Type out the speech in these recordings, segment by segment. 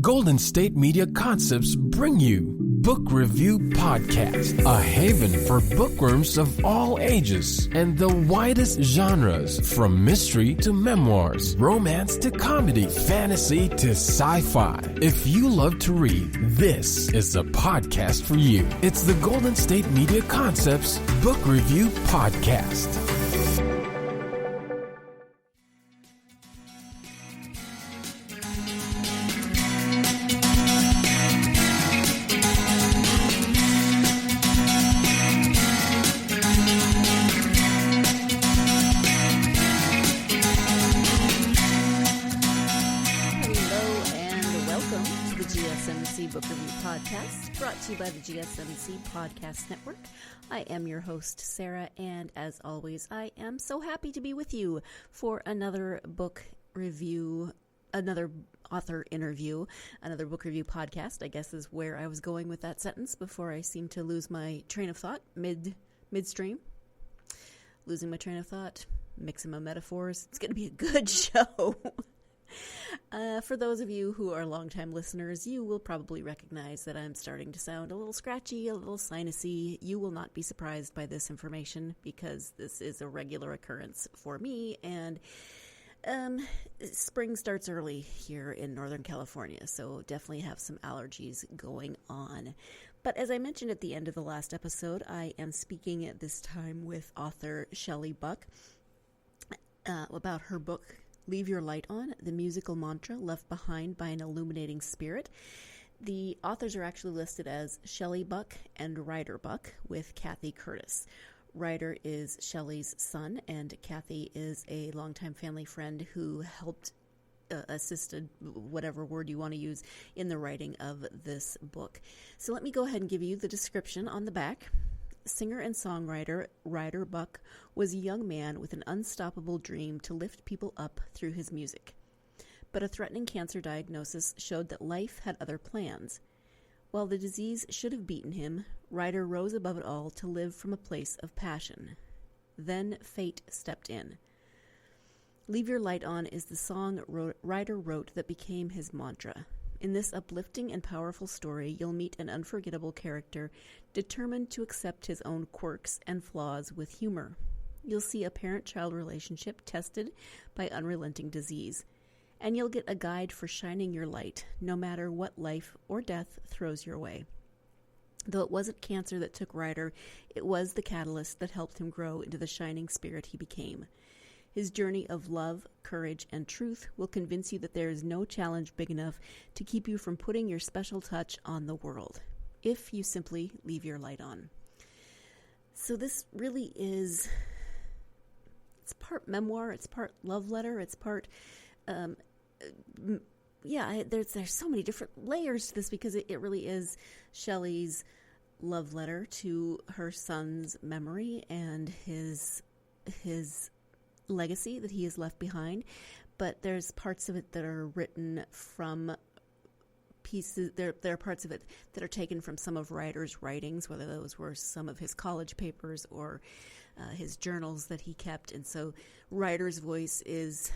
Golden State Media Concepts bring you Book Review Podcast, a haven for bookworms of all ages and the widest genres, from mystery to memoirs, romance to comedy, fantasy to sci-fi. If you love to read, this is the podcast for you. It's the Golden State Media Concepts Book Review Podcast. By the GSMC Podcast Network. I am your host, Sarah, and as always, I am so happy to be with you for another book review, another author interview, another book review podcast, I guess is where I was going with that sentence before I seemed to lose my train of thought midstream. Losing my train of thought, mixing my metaphors. It's going to be a good show. For those of you who are longtime listeners, you will probably recognize that I'm starting to sound a little scratchy, a little sinusy. You will not be surprised by this information because this is a regular occurrence for me, and spring starts early here in Northern California, so definitely have some allergies going on. But as I mentioned at the end of the last episode, I am speaking at this time with author Shelley Buck about her book, Leave Your Light On, the musical mantra left behind by an illuminating spirit. The authors are actually listed as Shelley Buck and Ryder Buck, with Kathy Curtis. Ryder is Shelley's son, and Kathy is a longtime family friend who helped assisted, whatever word you want to use, in the writing of this book. So let me go ahead and give you the description on the back. Singer and songwriter Ryder Buck was a young man with an unstoppable dream to lift people up through his music. But a threatening cancer diagnosis showed that life had other plans. While the disease should have beaten him, Ryder rose above it all to live from a place of passion. Then fate stepped in. Leave Your Light On is the song Ryder wrote that became his mantra. In this uplifting and powerful story, you'll meet an unforgettable character determined to accept his own quirks and flaws with humor. You'll see a parent-child relationship tested by unrelenting disease. And you'll get a guide for shining your light, no matter what life or death throws your way. Though it wasn't cancer that took Ryder, it was the catalyst that helped him grow into the shining spirit he became. His journey of love, courage, and truth will convince you that there is no challenge big enough to keep you from putting your special touch on the world, if you simply leave your light on. So this really is, it's part memoir, it's part love letter, it's part, there's so many different layers to this because it really is Shelley's love letter to her son's memory and his legacy that he has left behind, but there's parts of it that are written from pieces. There are parts of it that are taken from some of Ryder's writings, whether those were some of his college papers or his journals that he kept, and so Ryder's voice is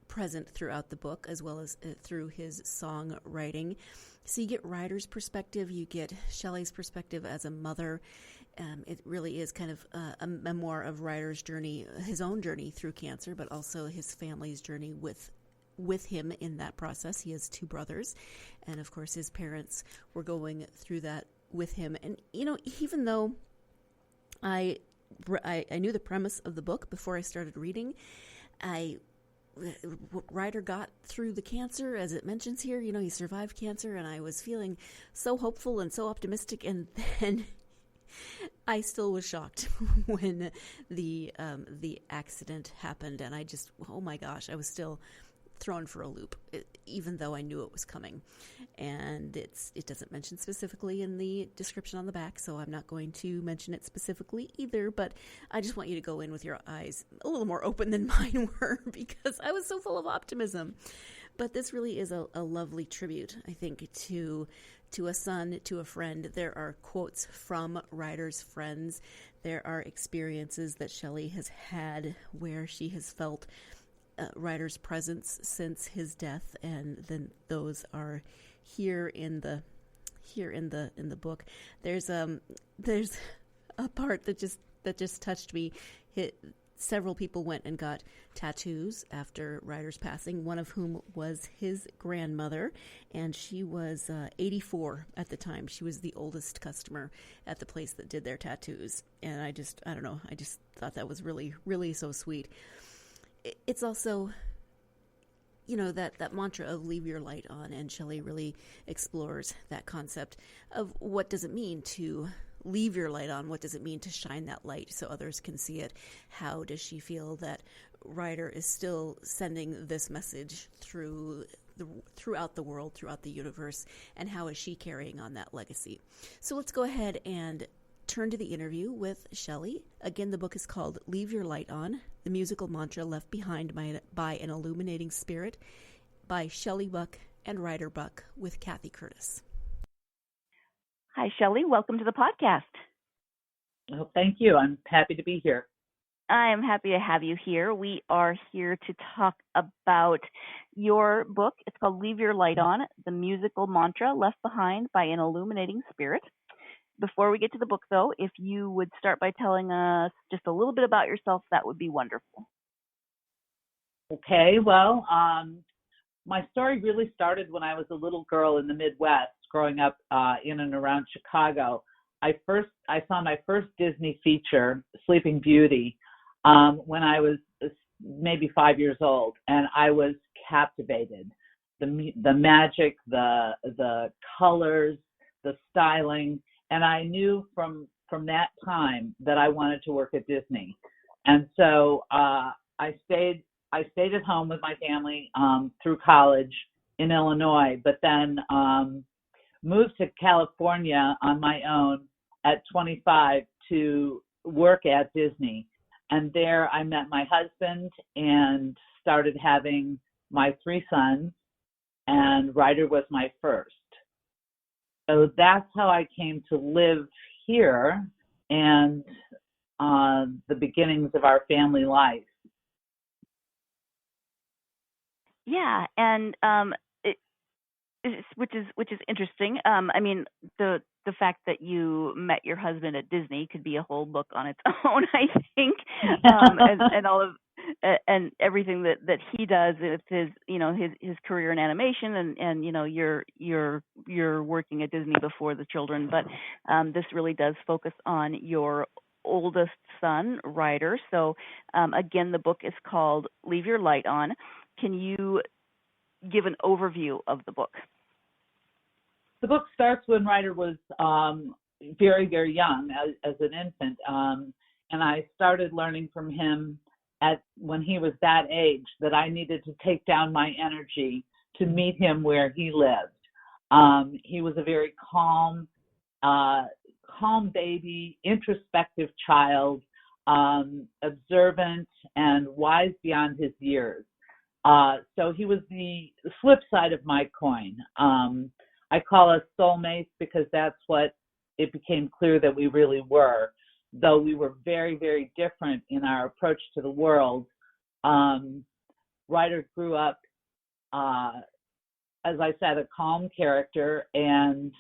present throughout the book as well as through his songwriting. So you get Ryder's perspective, you get Shelley's perspective as a mother. It really is kind of a memoir of Ryder's journey, his own journey through cancer, but also his family's journey with him in that process. He has two brothers, and of course his parents were going through that with him. And, you know, even though I knew the premise of the book before I started reading, Ryder got through the cancer, as it mentions here. You know, he survived cancer, and I was feeling so hopeful and so optimistic, and then I still was shocked when the accident happened, and I just, oh my gosh, I was still thrown for a loop, even though I knew it was coming. And it doesn't mention specifically in the description on the back, so I'm not going to mention it specifically either, but I just want you to go in with your eyes a little more open than mine were, because I was so full of optimism. But this really is a lovely tribute, I think, to a son, to a friend. There are quotes from Ryder's friends. There are experiences that Shelley has had where she has felt Ryder's presence since his death, and then those are here in the book. There's a part that just touched me. Several people went and got tattoos after Ryder's passing, one of whom was his grandmother, and she was 84 at the time. She was the oldest customer at the place that did their tattoos. And I don't know, I just thought that was really, really so sweet. It's also, that mantra of leave your light on, and Shelley really explores that concept of what does it mean to leave your light on. What does it mean to shine that light so others can see it? How does she feel that Ryder is still sending this message throughout the world, throughout the universe, and how is she carrying on that legacy? So let's go ahead and turn to the interview with Shelley. Again, the book is called Leave Your Light On, the musical mantra left behind by an illuminating spirit, by Shelley Buck and Ryder Buck, with Kathy Curtis. Hi, Shelley. Welcome to the podcast. Well, thank you. I'm happy to be here. I am happy to have you here. We are here to talk about your book. It's called Leave Your Light On, the musical mantra left behind by an illuminating spirit. Before we get to the book, though, if you would start by telling us just a little bit about yourself, that would be wonderful. Okay, well, my story really started when I was a little girl in the Midwest, growing up in and around Chicago. I saw my first Disney feature, Sleeping Beauty, when I was maybe 5 years old, and I was captivated. The magic, the colors, the styling, and I knew from that time that I wanted to work at Disney. And so I stayed at home with my family through college in Illinois, but then moved to California on my own at 25 to work at Disney. And there I met my husband and started having my 3 sons, and Ryder was my first. So that's how I came to live here and the beginnings of our family life. Yeah, and which is interesting. I mean, the fact that you met your husband at Disney could be a whole book on its own, I think, and all of and everything that he does with his his career in animation, and you're working at Disney before the children, but this really does focus on your oldest son, Ryder. So again, the book is called Leave Your Light On. Can you give an overview of the book? The book starts when Ryder was very, very young, as an infant, and I started learning from him when he was that age that I needed to take down my energy to meet him where he lived. He was a very calm baby, introspective child, observant and wise beyond his years. So he was the flip side of my coin. I call us soulmates because that's what it became clear that we really were, though we were very, very different in our approach to the world. Ryder grew up, as I said, a calm character and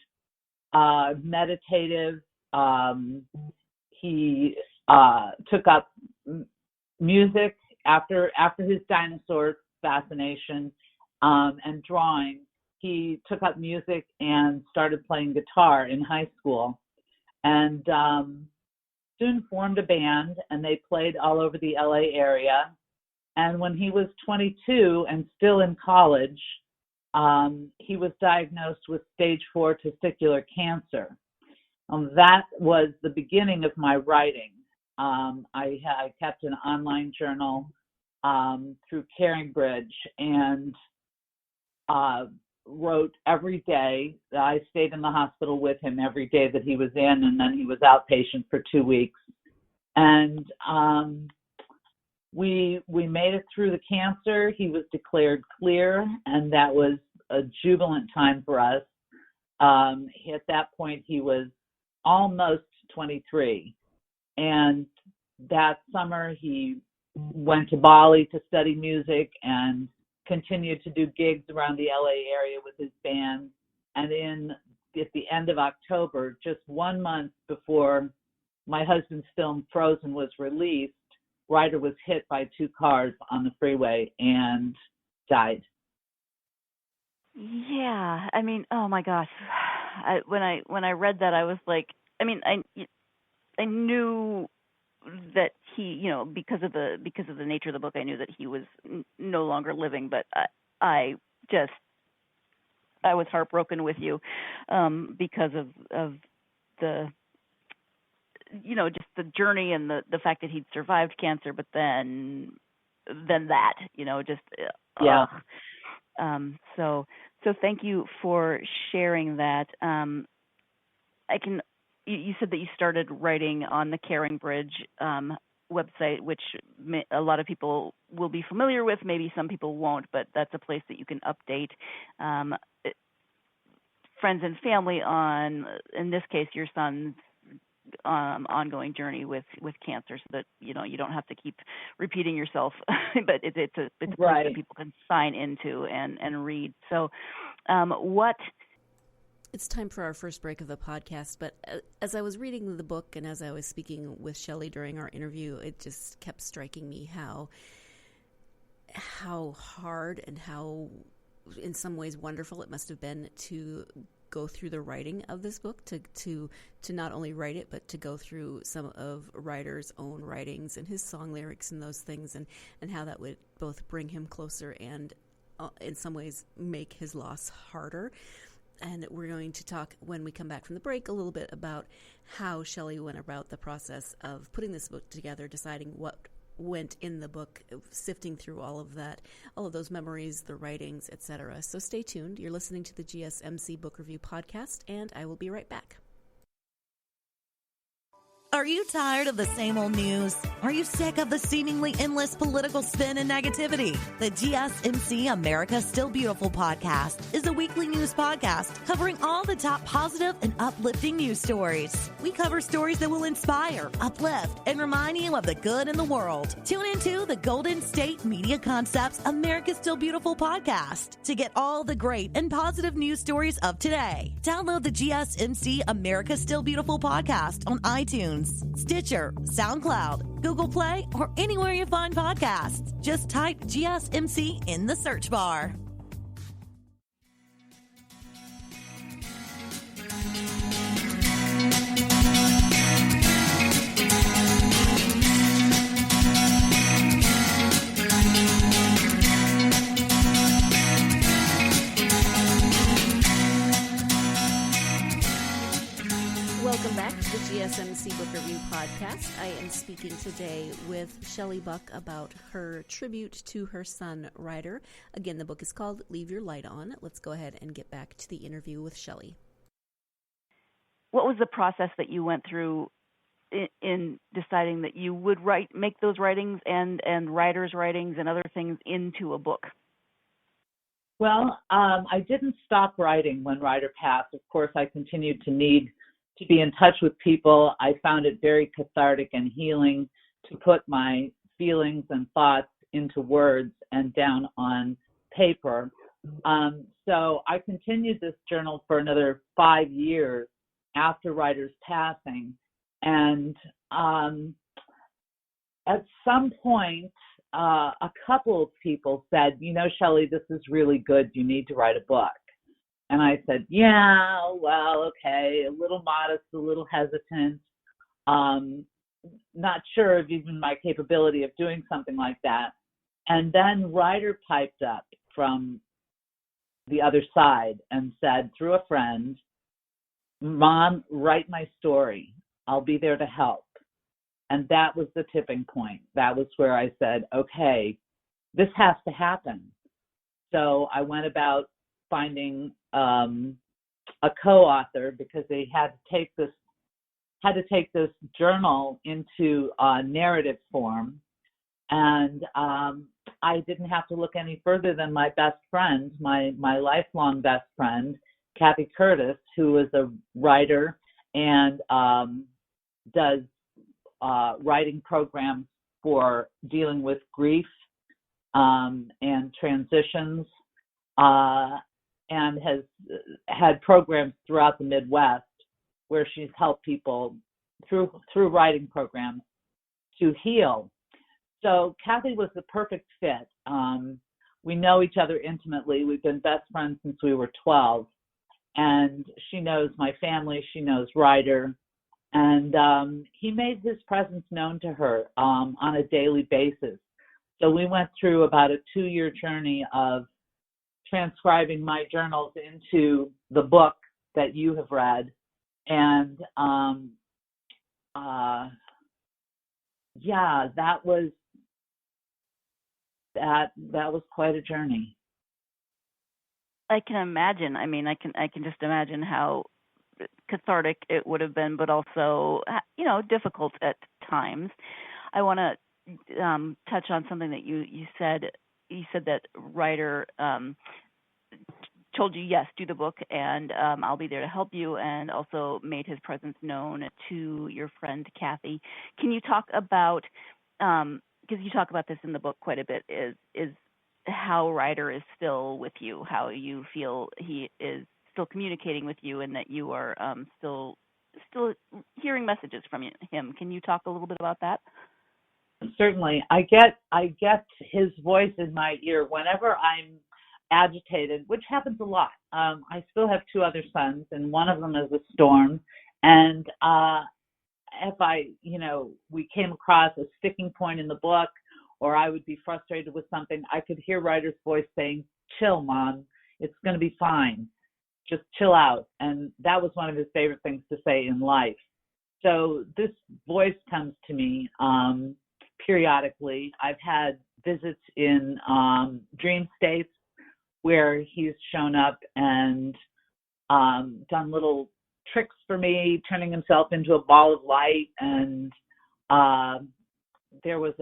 meditative. He took up music after his dinosaur fascination and drawing. He took up music and started playing guitar in high school, and soon formed a band, and they played all over the LA area. And when he was 22 and still in college, he was diagnosed with stage 4 testicular cancer. That was the beginning of my writing. I kept an online journal through CaringBridge and wrote every day. I stayed in the hospital with him every day that he was in, and then he was outpatient for 2 weeks. And we made it through the cancer. He was declared clear, and that was a jubilant time for us. At that point, he was almost 23. And that summer, he went to Bali to study music and continued to do gigs around the LA area with his band. And at the end of October, just 1 month before my husband's film Frozen was released, Ryder was hit by 2 cars on the freeway and died. Yeah, I mean, oh my gosh, when I read that, I was like, I mean, I knew that he, you know, because of the nature of the book, I knew that he was no longer living, but I was heartbroken with you because of the, you know, just the journey and the fact that he'd survived cancer, but then that, you know, just yeah. So thank you for sharing that. You said that you started writing on the Caring Bridge website, which a lot of people will be familiar with. Maybe some people won't, but that's a place that you can update friends and family on, in this case, your son's ongoing journey with cancer, so that, you know, you don't have to keep repeating yourself. But it's a place right. that people can sign into and read. So It's time for our first break of the podcast, but as I was reading the book and as I was speaking with Shelley during our interview, it just kept striking me how hard and how, in some ways, wonderful it must have been to go through the writing of this book, to not only write it, but to go through some of Ryder's own writings and his song lyrics and those things, and how that would both bring him closer and, in some ways, make his loss harder. And we're going to talk, when we come back from the break, a little bit about how Shelley went about the process of putting this book together, deciding what went in the book, sifting through all of that, all of those memories, the writings, etc. So stay tuned. You're listening to the GSMC Book Review Podcast, and I will be right back. Are you tired of the same old news? Are you sick of the seemingly endless political spin and negativity? The GSMC America Still Beautiful podcast is a weekly news podcast covering all the top positive and uplifting news stories. We cover stories that will inspire, uplift, and remind you of the good in the world. Tune into the Golden State Media Concepts America Still Beautiful podcast to get all the great and positive news stories of today. Download the GSMC America Still Beautiful podcast on iTunes, Stitcher, SoundCloud, Google Play, or anywhere you find podcasts. Just type GSMC in the search bar. Welcome back to the GSMC Book Review Podcast. I am speaking today with Shelley Buck about her tribute to her son, Ryder. Again, the book is called Leave Your Light On. Let's go ahead and get back to the interview with Shelley. what was the process that you went through in deciding that you would make those writings and Ryder's writings and other things into a book? Well, I didn't stop writing when Ryder passed. Of course, I continued to need to be in touch with people. I found it very cathartic and healing to put my feelings and thoughts into words and down on paper. So I continued this journal for another 5 years after Ryder's passing. And at some point, a couple of people said, Shelley, this is really good. You need to write a book. And I said, yeah, well, okay, a little modest, a little hesitant, not sure of even my capability of doing something like that. And then Ryder piped up from the other side and said, through a friend, Mom, write my story. I'll be there to help. And that was the tipping point. That was where I said, okay, this has to happen. So I went about finding a co-author because they had to take this journal into narrative form. And I didn't have to look any further than my best friend, my lifelong best friend, Kathy Curtis, who is a writer and does writing programs for dealing with grief and transitions, and has had programs throughout the Midwest where she's helped people through writing programs to heal. So Kathy was the perfect fit. We know each other intimately. We've been best friends since we were 12. And she knows my family. She knows Ryder. And he made his presence known to her on a daily basis. So we went through about a 2-year journey of transcribing my journals into the book that you have read. And yeah, that was quite a journey. I can imagine. I mean, I can just imagine how cathartic it would have been, but also, difficult at times. I want to touch on something that you said. You said that Ryder told you, yes, do the book, and I'll be there to help you, and also made his presence known to your friend Kathy. Can you talk about, because you talk about this in the book quite a bit, is how Ryder is still with you, how you feel he is still communicating with you, and that you are still hearing messages from him. Can you talk a little bit about that? Certainly. I get his voice in my ear whenever I'm agitated, which happens a lot. I still have 2 other sons, and one of them is a storm. And if we came across a sticking point in the book, or I would be frustrated with something, I could hear Ryder's voice saying, "Chill, Mom. It's going to be fine. Just chill out." And that was one of his favorite things to say in life. So this voice comes to me periodically. I've had visits in dream states where he's shown up and done little tricks for me, turning himself into a ball of light. And there was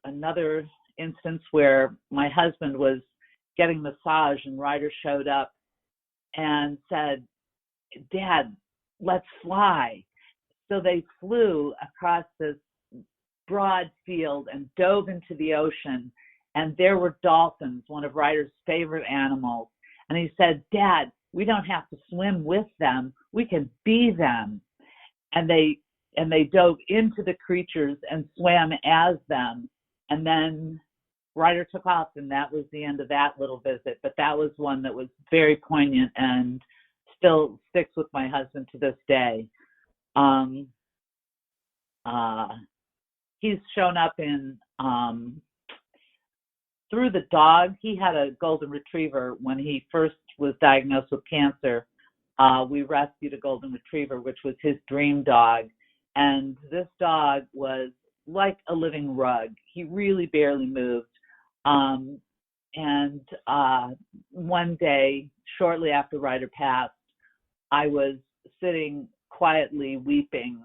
another instance where my husband was getting massage, and Ryder showed up and said, "Dad, let's fly." So they flew across this broad field and dove into the ocean, and there were dolphins, one of Ryder's favorite animals. And he said, "Dad, we don't have to swim with them. We can be them." And they dove into the creatures and swam as them. And then Ryder took off, and that was the end of that little visit. But that was one that was very poignant and still sticks with my husband to this day. He's shown up in through the dog. He had a golden retriever when he first was diagnosed with cancer. We rescued a golden retriever, which was his dream dog. And this dog was like a living rug. He really barely moved. And one day, shortly after Ryder passed, I was sitting quietly weeping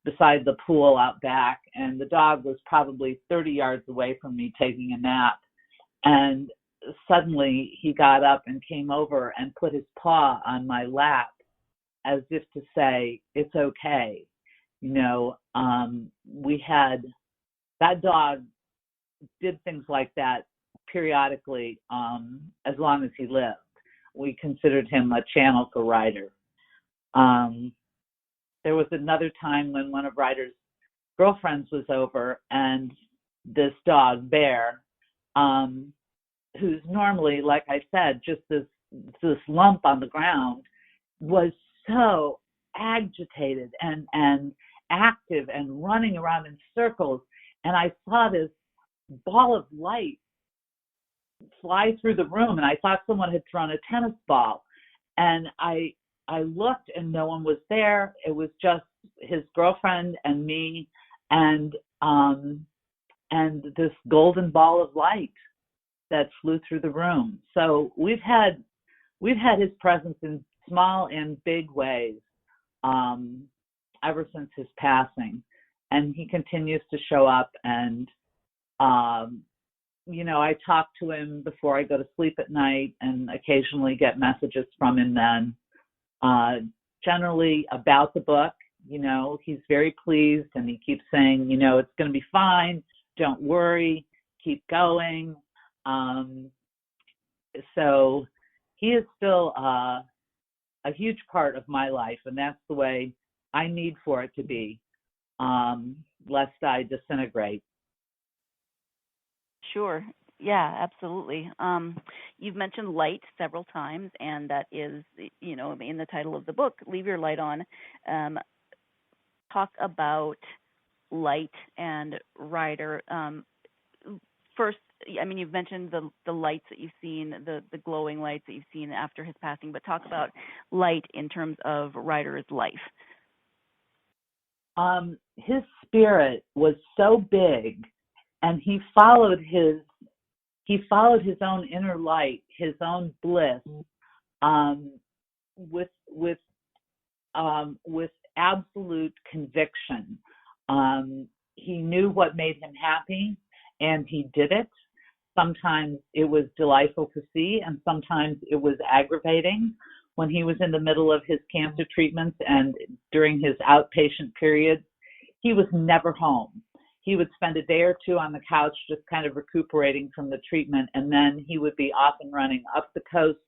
beside the pool out back, and the dog was probably 30 yards away from me taking a nap. And suddenly he got up and came over and put his paw on my lap as if to say, "It's okay." We had, that dog did things like that periodically as long as he lived. We considered him a channel for Ryder. There was another time when one of Ryder's girlfriends was over, and this dog, Bear, who's normally, like I said, just this lump on the ground, was so agitated and active and running around in circles. And I saw this ball of light fly through the room, and I thought someone had thrown a tennis ball. And I looked, and no one was there. It was just his girlfriend and me, and this golden ball of light that flew through the room. So we've had his presence in small and big ways ever since his passing, and he continues to show up. And I talk to him before I go to sleep at night, and occasionally get messages from him then, generally about the book, he's very pleased, and he keeps saying, it's going to be fine. Don't worry. Keep going. So he is still a huge part of my life, and that's the way I need for it to be, lest I disintegrate. Sure. Yeah, absolutely. You've mentioned light several times, and that is, in the title of the book, Leave Your Light On. Talk about light and Ryder. First, you've mentioned the lights that you've seen, the glowing lights that you've seen after his passing, but talk about light in terms of Ryder's life. His spirit was so big, and he followed his own inner light, his own bliss, with absolute conviction. He knew what made him happy, and he did it. Sometimes it was delightful to see, and sometimes it was aggravating. When he was in the middle of his cancer treatments and during his outpatient period, he was never home. He would spend a day or two on the couch just kind of recuperating from the treatment, and then he would be off and running up the coast,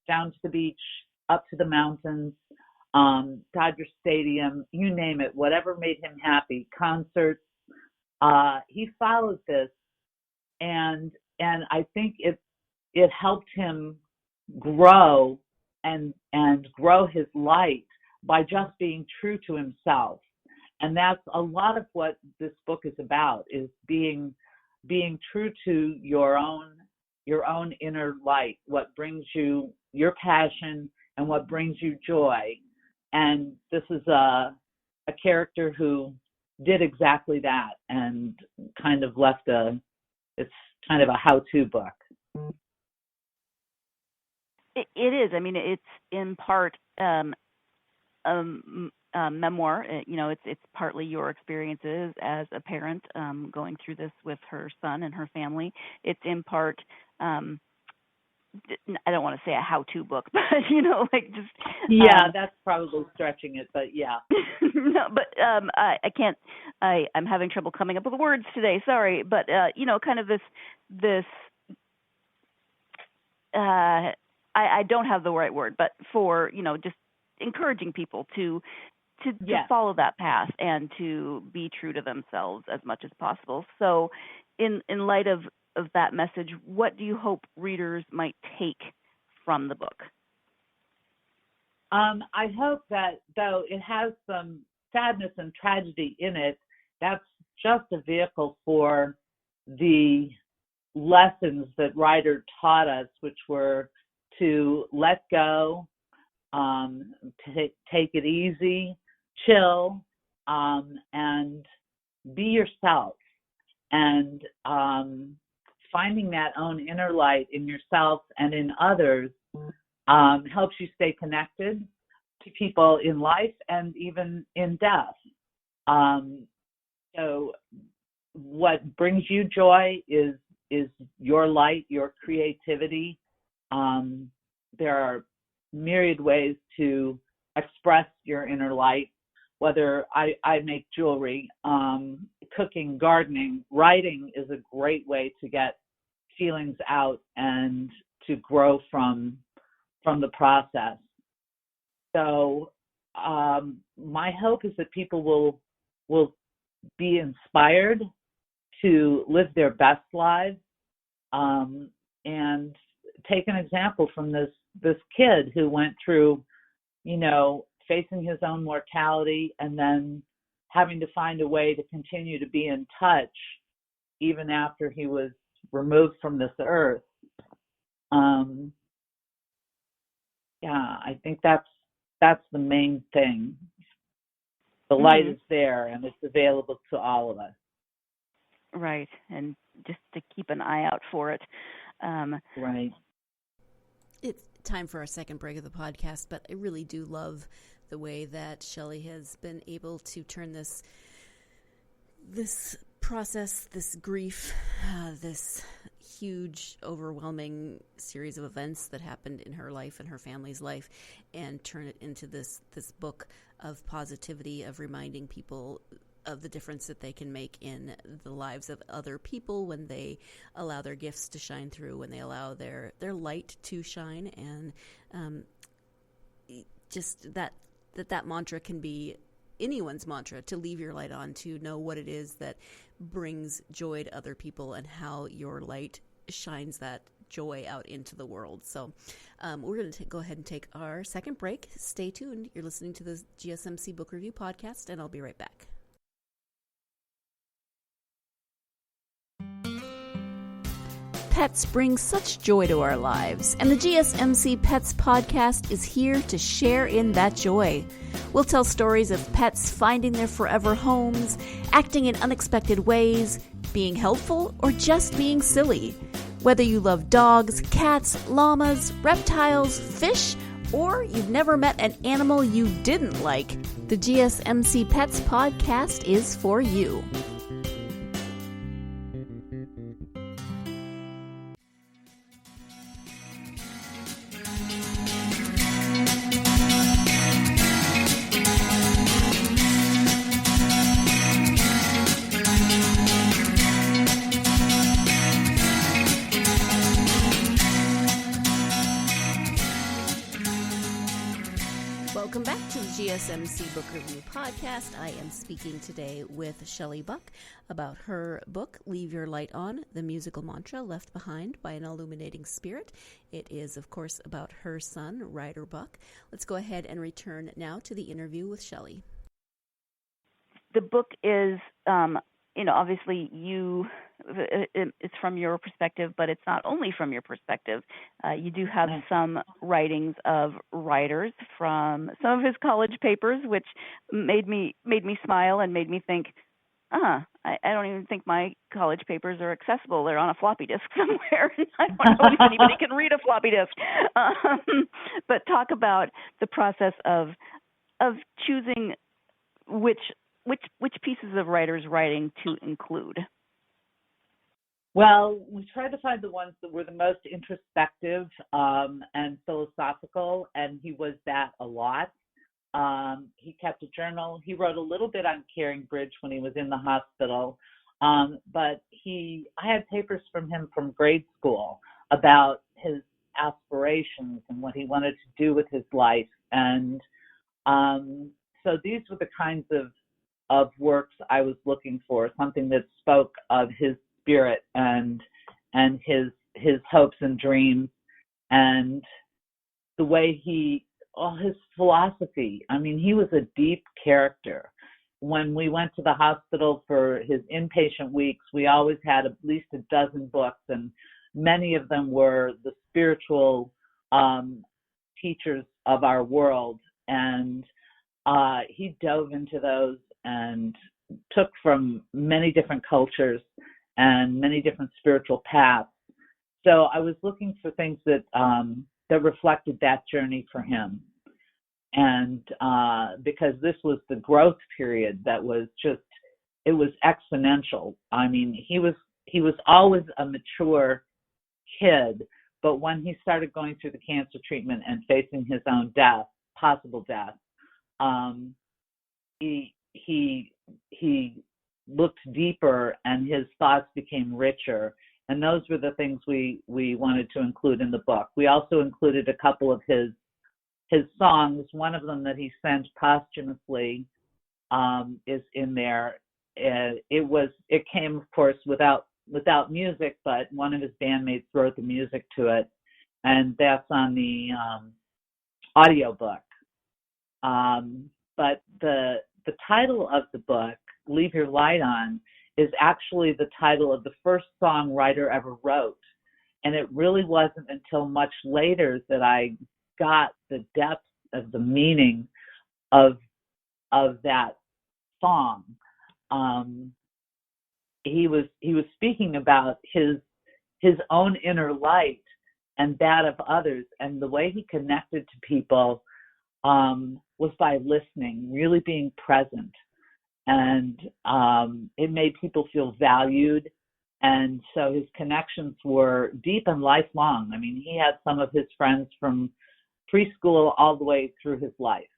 down to the beach, up to the mountains, Dodger Stadium, you name it, whatever made him happy, concerts. He followed this, and I think it helped him grow and grow his light by just being true to himself. And that's a lot of what this book is about, is being true to your own inner light, what brings you your passion and what brings you joy. And this is a character who did exactly that, and kind of it's kind of a how-to book. It is. It's in part memoir. It's partly your experiences as a parent going through this with her son and her family. It's in part, I don't want to say a how-to book, but just yeah, that's probably stretching it, but yeah. No, but I can't. I'm having trouble coming up with words today. Sorry, but kind of this. I don't have the right word, but for just encouraging people to follow that path and to be true to themselves as much as possible. So in light of that message, what do you hope readers might take from the book? I hope that, though it has some sadness and tragedy in it, that's just a vehicle for the lessons that Ryder taught us, which were to let go, take it easy, chill, and be yourself. And finding that own inner light in yourself and in others helps you stay connected to people in life and even in death. So what brings you joy is your light, your creativity. There are myriad ways to express your inner light, whether I make jewelry, cooking, gardening, writing is a great way to get feelings out and to grow from the process. So my hope is that people will be inspired to live their best lives, and take an example from this kid who went through, facing his own mortality and then having to find a way to continue to be in touch even after he was removed from this earth. I think that's the main thing. The light is there, and it's available to all of us. Right, and just to keep an eye out for it. Right. It's time for our second break of the podcast, but I really do love the way that Shelley has been able to turn this process, this grief, this huge, overwhelming series of events that happened in her life and her family's life, and turn it into this book of positivity, of reminding people of the difference that they can make in the lives of other people when they allow their gifts to shine through, when they allow their light to shine, and just that mantra can be anyone's mantra, to leave your light on, to know what it is that brings joy to other people and how your light shines that joy out into the world. So we're going to go ahead and take our second break. Stay tuned. You're listening to the GSMC Book Review Podcast, and I'll be right back. Pets bring such joy to our lives, and the GSMC Pets Podcast is here to share in that joy. We'll tell stories of pets finding their forever homes, acting in unexpected ways, being helpful, or just being silly. Whether you love dogs, cats, llamas, reptiles, fish, or you've never met an animal you didn't like, the GSMC Pets Podcast is for you. Welcome back to the GSMC Book Review Podcast. I am speaking today with Shelley Buck about her book, Leave Your Light On, The Musical Mantra Left Behind by an Illuminating Spirit. It is, of course, about her son, Ryder Buck. Let's go ahead and return now to the interview with Shelley. The book is, obviously it's from your perspective, but it's not only from your perspective. You do have some writings of Ryder's from some of his college papers, which made me smile and made me think, I don't even think my college papers are accessible. They're on a floppy disk somewhere. I don't know if anybody can read a floppy disk. But talk about the process of choosing which pieces of Ryder's writing to include. Well, we tried to find the ones that were the most introspective and philosophical, and he was that a lot. He kept a journal. He wrote a little bit on Caring Bridge when he was in the hospital, but I had papers from him from grade school about his aspirations and what he wanted to do with his life, and so these were the kinds of works I was looking for, something that spoke of his spirit and his hopes and dreams, and the way his philosophy. I mean, he was a deep character. When we went to the hospital for his inpatient weeks, we always had at least a dozen books, and many of them were the spiritual teachers of our world, and he dove into those and took from many different cultures and many different spiritual paths. So I was looking for things that reflected that journey for him. And because this was the growth period that was it was exponential. I mean, he was always a mature kid, but when he started going through the cancer treatment and facing his own possible death, he looked deeper and his thoughts became richer. And those were the things we wanted to include in the book. We also included a couple of his songs. One of them that he sent posthumously is in there. It came, of course, without music, but one of his bandmates wrote the music to it, and that's on the audiobook. But the title of the book, Leave Your Light On, is actually the title of the first song Ryder ever wrote. And it really wasn't until much later that I got the depth of the meaning of that song. He was speaking about his own inner light and that of others, and the way he connected to people was by listening, really being present. And it made people feel valued. And so his connections were deep and lifelong. I mean, he had some of his friends from preschool all the way through his life.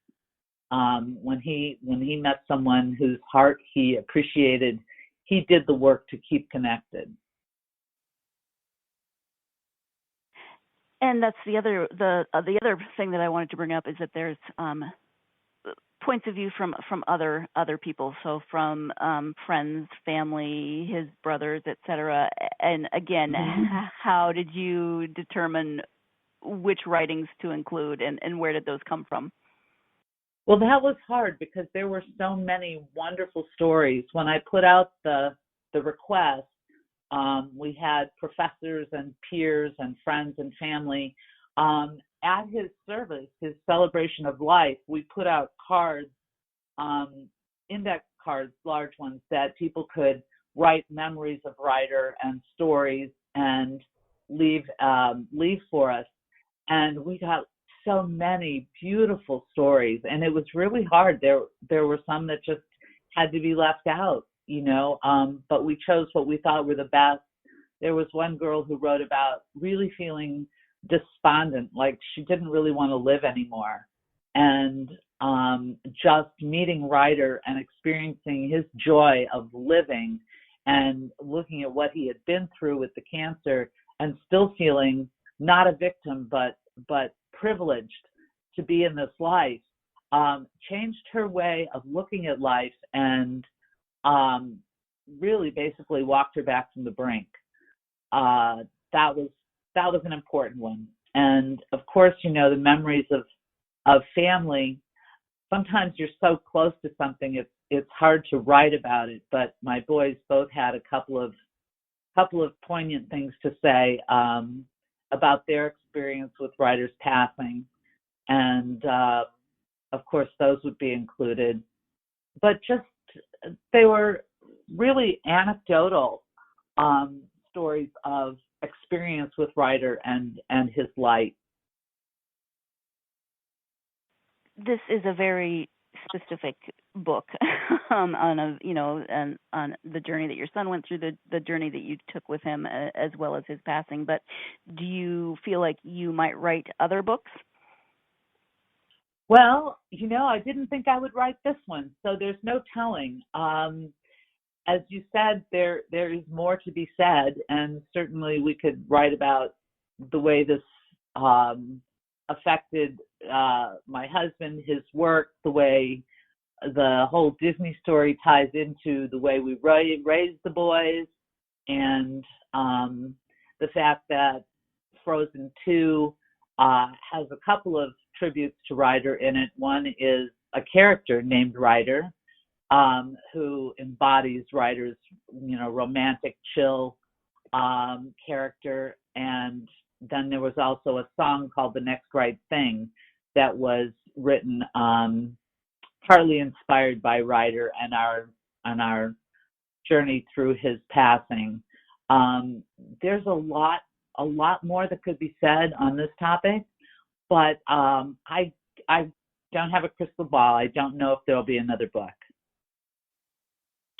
When he met someone whose heart he appreciated, he did the work to keep connected. And that's the other thing that I wanted to bring up is that there's points of view from other people, so from friends, family, his brothers, etc. And again, how did you determine which writings to include, and where did those come from? Well, that was hard because there were so many wonderful stories. When I put out the request, we had professors and peers and friends and family. At his service, his celebration of life, we put out cards, index cards, large ones, that people could write memories of Ryder and stories and leave for us. And we got so many beautiful stories, and it was really hard. There were some that just had to be left out, but we chose what we thought were the best. There was one girl who wrote about really feeling despondent, like she didn't really want to live anymore, and just meeting Ryder and experiencing his joy of living and looking at what he had been through with the cancer and still feeling not a victim but privileged to be in this life, changed her way of looking at life and really basically walked her back from the brink. That was an important one. And of course, the memories of family, sometimes you're so close to something it's hard to write about it, but my boys both had a couple of poignant things to say about their experience with Ryder's passing, and of course those would be included. But they were really anecdotal stories of experience with Ryder and his light. This is a very specific book on the journey that your son went through, the journey that you took with him, as well as his passing. But do you feel like you might write other books? Well, I didn't think I would write this one, so there's no telling. As you said, there is more to be said, and certainly we could write about the way this affected my husband, his work, the way the whole Disney story ties into the way we raised the boys, and the fact that Frozen 2 has a couple of tributes to Ryder in it. One is a character named Ryder, who embodies Ryder's, romantic, chill character. And then there was also a song called The Next Right Thing that was written partly inspired by Ryder and our journey through his passing. There's a lot more that could be said on this topic, but I don't have a crystal ball. I don't know if there'll be another book.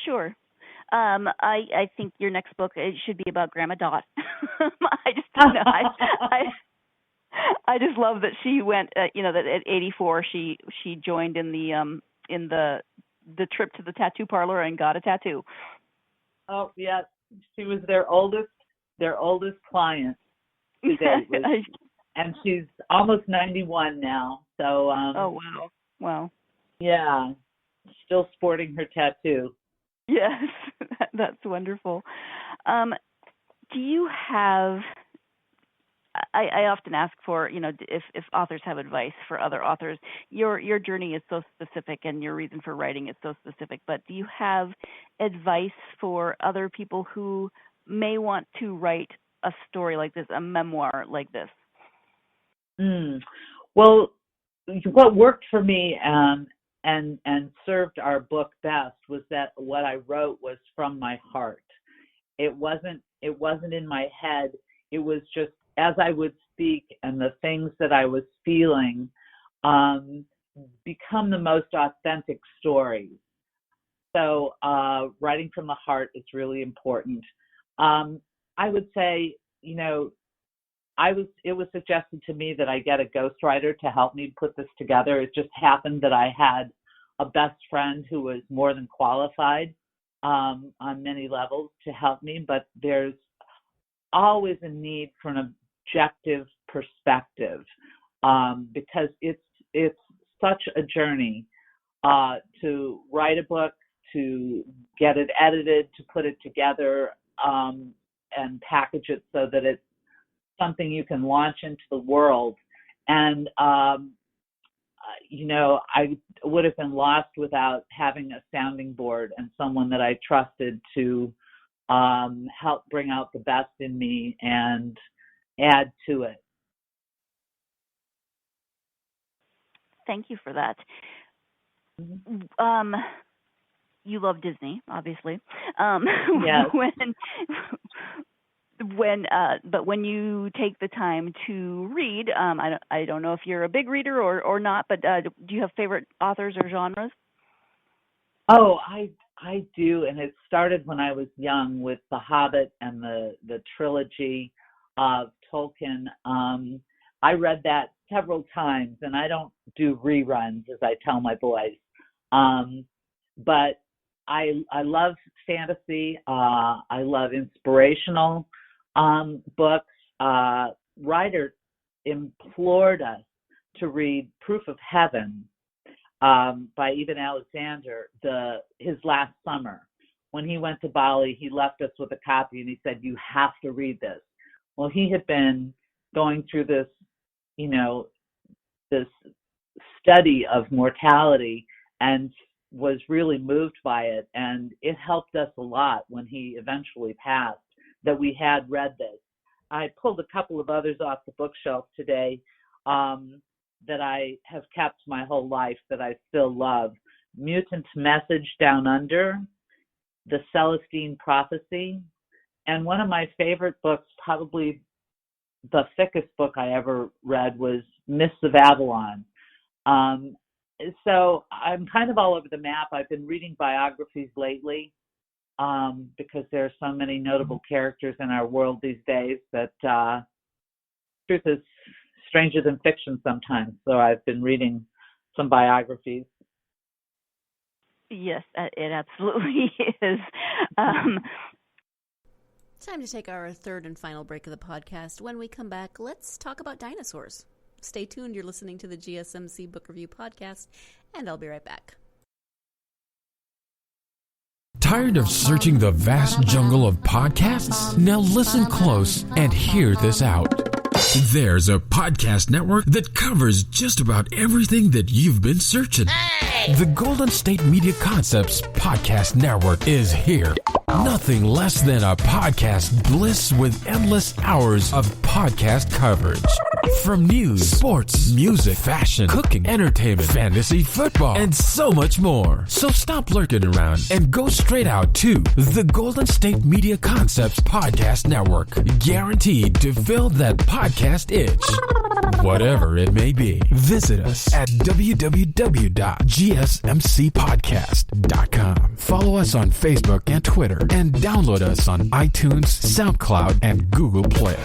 Sure. I think your next book, it should be about Grandma Dot. I just don't know. I just love that she went. That at 84 she joined in the trip to the tattoo parlor and got a tattoo. Oh yeah, she was their oldest client to date, and she's almost 91 now. So. Oh wow. Yeah, still sporting her tattoo. Yes, that's wonderful. Do you have? I often ask for, if authors have advice for other authors. Your journey is so specific, and your reason for writing is so specific. But do you have advice for other people who may want to write a story like this, a memoir like this? Well, what worked for me and served our book best was that what I wrote was from my heart. It wasn't in my head. It was just as I would speak, and the things that I was feeling become the most authentic stories. So writing from the heart is really important. I would say, it was suggested to me that I get a ghostwriter to help me put this together. It just happened that I had a best friend who was more than qualified on many levels to help me, but there's always a need for an objective perspective because it's such a journey to write a book, to get it edited, to put it together and package it so that it's something you can launch into the world. And, I would have been lost without having a sounding board and someone that I trusted to help bring out the best in me and add to it. Thank you for that. You love Disney, obviously. Yes. But when you take the time to read, I don't know if you're a big reader or not, but do you have favorite authors or genres? Oh, I do, and it started when I was young with The Hobbit and the trilogy of Tolkien. I read that several times, and I don't do reruns, as I tell my boys. But I love fantasy. I love inspirational books. Ryder implored us to read Proof of Heaven by Eben Alexander his last summer. When he went to Bali, he left us with a copy and he said, "You have to read this." Well, he had been going through this, this study of mortality and was really moved by it. And it helped us a lot when he eventually passed that we had read this. I pulled a couple of others off the bookshelf today that I have kept my whole life that I still love. Mutant Message Down Under, The Celestine Prophecy, and one of my favorite books, probably the thickest book I ever read, was Myths of Avalon. So I'm kind of all over the map. I've been reading biographies lately because there are so many notable characters in our world these days that truth is stranger than fiction sometimes. So I've been reading some biographies. Yes, it absolutely is. Time to take our third and final break of the podcast. When we come back, let's talk about dinosaurs. Stay tuned. You're listening to the GSMC Book Review Podcast, and I'll be right back. Tired of searching the vast jungle of podcasts? Now listen close and hear this out. There's a podcast network that covers just about everything that you've been searching. The Golden State Media Concepts Podcast Network is here. Nothing less than a podcast bliss with endless hours of podcast coverage. From news, sports, music, fashion, cooking, entertainment, fantasy, football, and so much more. So stop lurking around and go straight out to the Golden State Media Concepts Podcast Network. Guaranteed to fill that podcast itch. Whatever it may be. Visit us at www.gsmcpodcast.com. Follow us on Facebook and Twitter, and download us on iTunes, SoundCloud, and Google Play.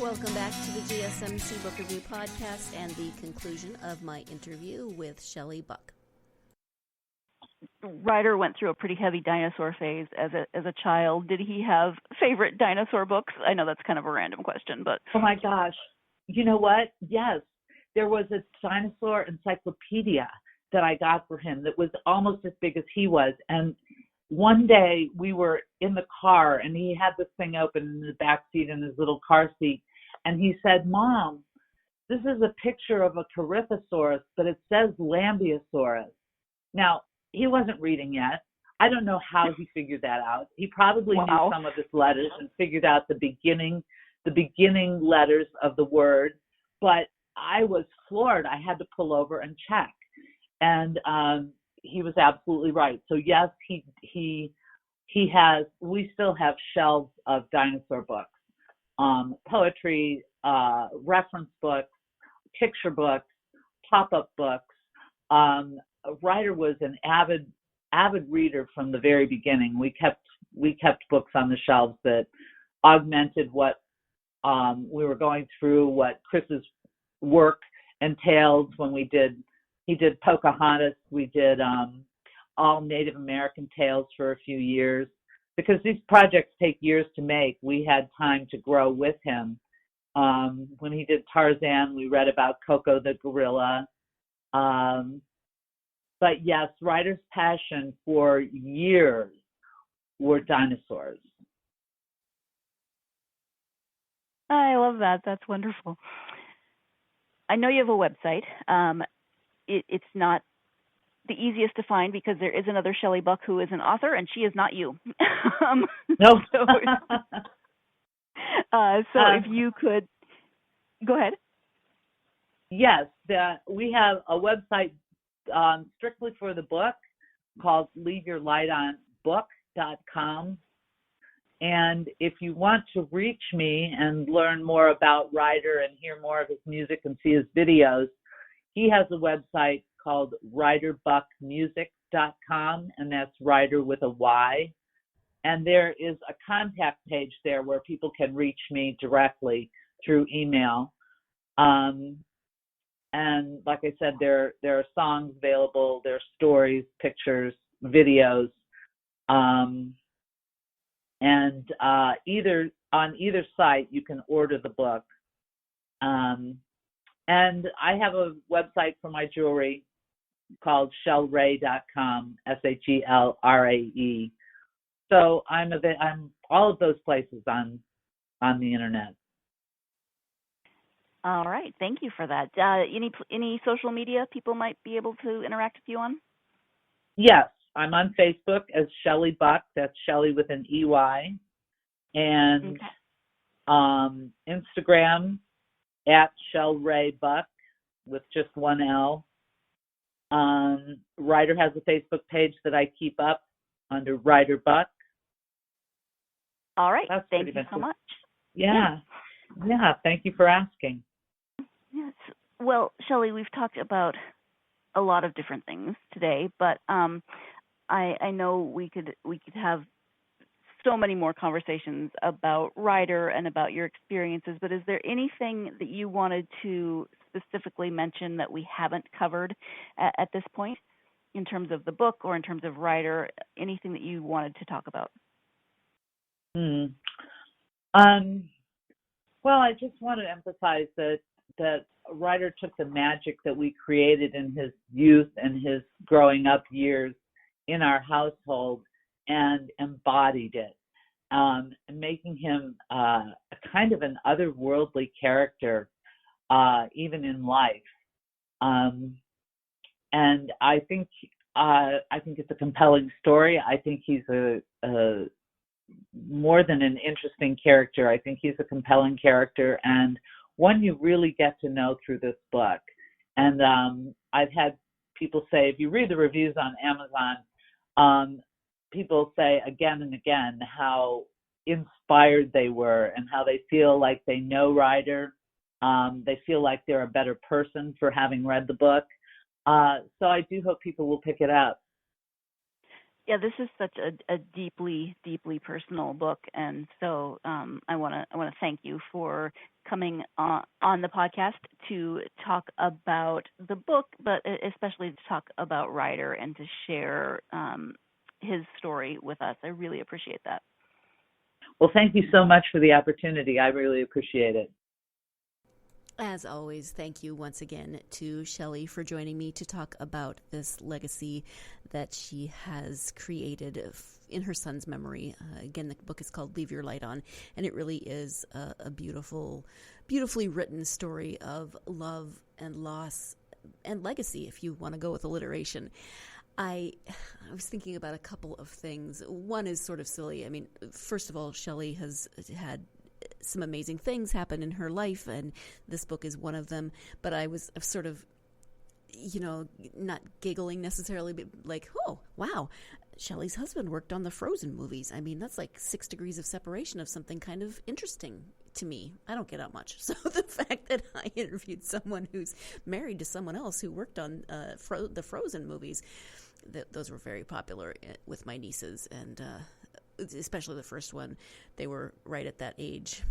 Welcome back to the GSMC Book Review Podcast and the conclusion of my interview with Shelley Buck. Ryder went through a pretty heavy dinosaur phase as a child. Did he have favorite dinosaur books? I know that's kind of a random question, but... Oh my gosh. You know what? Yes. There was a dinosaur encyclopedia that I got for him that was almost as big as he was. And one day we were in the car and he had this thing open in the back seat in his little car seat. And he said, "Mom, this is a picture of a Corythosaurus, but it says Lambeosaurus." Now, he wasn't reading yet. I don't know how he figured that out. He probably knew some of his letters and figured out the beginning letters of the word. But I was floored. I had to pull over and check. And he was absolutely right. So yes, we still have shelves of dinosaur books, poetry, reference books, picture books, pop-up books. Ryder was an avid reader from the very beginning. We kept books on the shelves that augmented what we were going through, what Chris's work entailed. When he did Pocahontas, we did all Native American tales for a few years. Because these projects take years to make, we had time to grow with him. When he did Tarzan, we read about Coco the gorilla. But yes, Ryder's passion for years were dinosaurs. I love that. That's wonderful. I know you have a website. It's not the easiest to find because there is another Shelley Buck who is an author, and she is not you. No. So if you could go ahead. Yes, we have a website strictly for the book called leaveyourlightonbook.com. And if you want to reach me and learn more about Ryder and hear more of his music and see his videos, he has a website called ryderbuckmusic.com, and that's Ryder with a Y. And there is a contact page there where people can reach me directly through email. And like I said, there are songs available, there are stories, pictures, videos, and on either site you can order the book. And I have a website for my jewelry called shellrae.com, SHELRAE. So I'm all of those places on the internet. All right, thank you for that. Any social media people might be able to interact with you on? Yes, I'm on Facebook as Shelley Buck. That's Shelley with an EY, and Instagram at Shelley Buck with just one L. Ryder has a Facebook page that I keep up under Ryder Buck. All right, thank you so much. Yeah, thank you for asking. Yes. Well, Shelley, we've talked about a lot of different things today, but I know we could have so many more conversations about Ryder and about your experiences, but is there anything that you wanted to specifically mention that we haven't covered at this point in terms of the book or in terms of Ryder, anything that you wanted to talk about? Well, I just want to emphasize that Ryder took the magic that we created in his youth and his growing up years in our household and embodied it, making him a kind of an otherworldly character, even in life. And I think it's a compelling story. I think he's a more than an interesting character. I think he's a compelling character and one you really get to know through this book. And I've had people say, if you read the reviews on Amazon, people say again and again how inspired they were and how they feel like they know Ryder. They feel like they're a better person for having read the book. So I do hope people will pick it up. Yeah, this is such a deeply, deeply personal book, and so I want to thank you for coming on the podcast to talk about the book, but especially to talk about Ryder and to share his story with us. I really appreciate that. Well, thank you so much for the opportunity. I really appreciate it. As always, thank you once again to Shelley for joining me to talk about this legacy that she has created in her son's memory. Again, the book is called Leave Your Light On, and it really is a beautifully written story of love and loss and legacy, if you want to go with alliteration. I was thinking about a couple of things. One is sort of silly. I mean, first of all, Shelley has had some amazing things happen in her life, and this book is one of them. But I was sort of, not giggling necessarily, but like, oh, wow, Shelley's husband worked on the Frozen movies. I mean, that's like 6 degrees of separation of something kind of interesting to me. I don't get out much. So the fact that I interviewed someone who's married to someone else who worked on the Frozen movies, those were very popular with my nieces, and especially the first one. They were right at that age.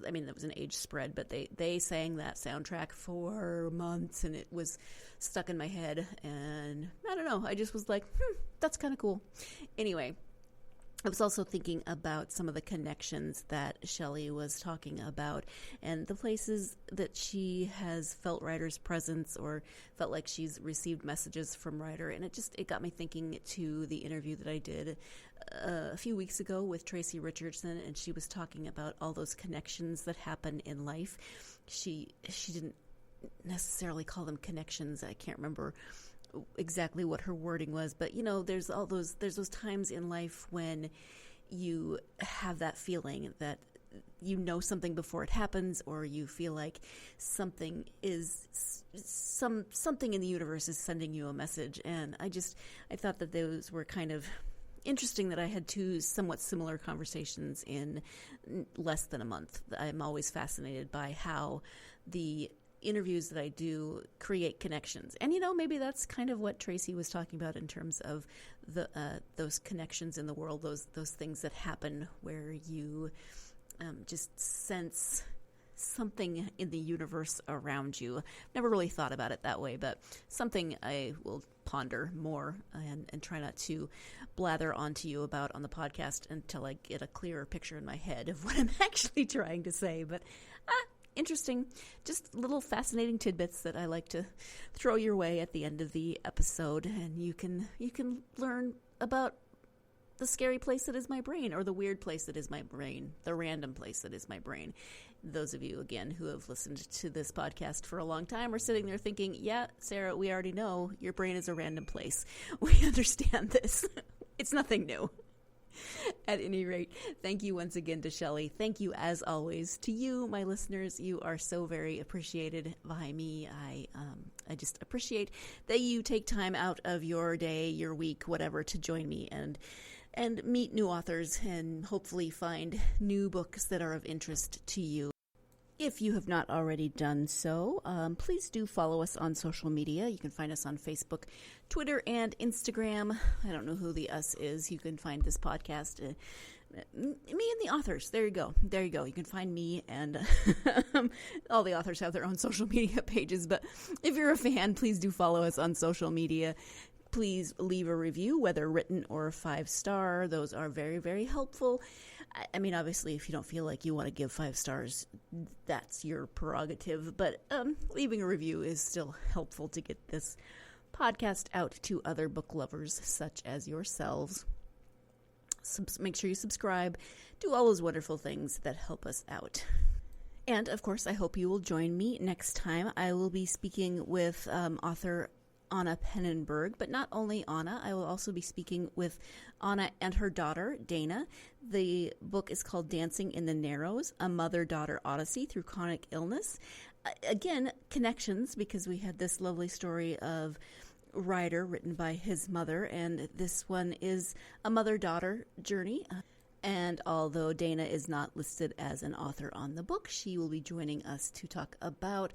I mean, there was an age spread, but they sang that soundtrack for months, and it was stuck in my head. And I don't know, I just was like, that's kind of cool. Anyway, I was also thinking about some of the connections that Shelley was talking about and the places that she has felt Ryder's presence or felt like she's received messages from Ryder. And it got me thinking to the interview that I did a few weeks ago with Tracy Richardson, and she was talking about all those connections that happen in life. She didn't necessarily call them connections. I can't remember exactly what her wording was, but there's those times in life when you have that feeling that something before it happens, or you feel like something in the universe is sending you a message. And I thought that those were kind of interesting, that I had 2 somewhat similar conversations in less than a month. I'm always fascinated by how the interviews that I do create connections. And maybe that's kind of what Tracy was talking about in terms of those connections in the world, those things that happen where you just sense something in the universe around you. Never really thought about it that way, but something I will ponder more and try not to blather onto you about on the podcast until I get a clearer picture in my head of what I'm actually trying to say. But interesting, just little fascinating tidbits that I like to throw your way at the end of the episode, and you can learn about the scary place that is my brain, or the weird place that is my brain, the random place that is my brain. Those of you, again, who have listened to this podcast for a long time are sitting there thinking, yeah, Sarah, we already know your brain is a random place. We understand this. It's nothing new. At any rate, thank you once again to Shelley. Thank you, as always, to you, my listeners. You are so very appreciated by me. I just appreciate that you take time out of your day, your week, whatever, to join me and meet new authors and hopefully find new books that are of interest to you. If you have not already done so, please do follow us on social media. You can find us on Facebook, Twitter, and Instagram. I don't know who the us is. You can find this podcast, me and the authors. There you go. You can find me, and all the authors have their own social media pages. But if you're a fan, please do follow us on social media. Please leave a review, whether written or 5-star. Those are very, very helpful. I mean, obviously, if you don't feel like you want to give 5 stars, that's your prerogative. But leaving a review is still helpful to get this podcast out to other book lovers such as yourselves. Make sure you subscribe. Do all those wonderful things that help us out. And, of course, I hope you will join me next time. I will be speaking with author Anna Pennenberg, but not only Anna, I will also be speaking with Anna and her daughter, Dana. The book is called Dancing in the Narrows, A Mother-Daughter Odyssey Through Chronic Illness. Again, connections, because we had this lovely story of Ryder written by his mother, and this one is a mother-daughter journey. And although Dana is not listed as an author on the book, she will be joining us to talk about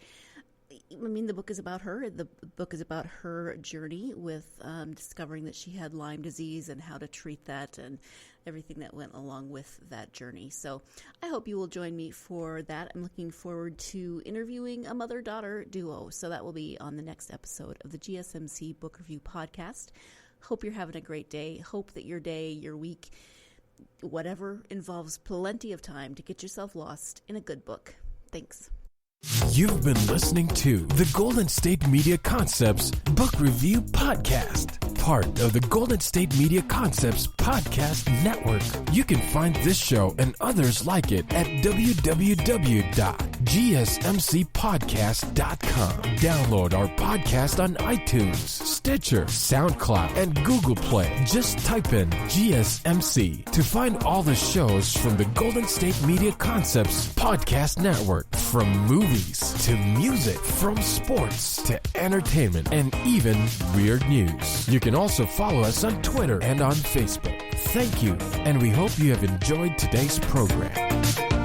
the book is about her. The book is about her journey with discovering that she had Lyme disease and how to treat that and everything that went along with that journey. So I hope you will join me for that. I'm looking forward to interviewing a mother-daughter duo. So that will be on the next episode of the GSMC Book Review Podcast. Hope you're having a great day. Hope that your day, your week, whatever, involves plenty of time to get yourself lost in a good book. Thanks. You've been listening to the Golden State Media Concepts Book Review Podcast, part of the Golden State Media Concepts Podcast Network. You can find this show and others like it at www.glsmedia.com. GSMCpodcast.com. Download our podcast on iTunes, Stitcher, SoundCloud, and Google Play. Just type in GSMC to find all the shows from the Golden State Media Concepts Podcast Network. From movies to music, from sports to entertainment, and even weird news. You can also follow us on Twitter and on Facebook. Thank you, and we hope you have enjoyed today's program.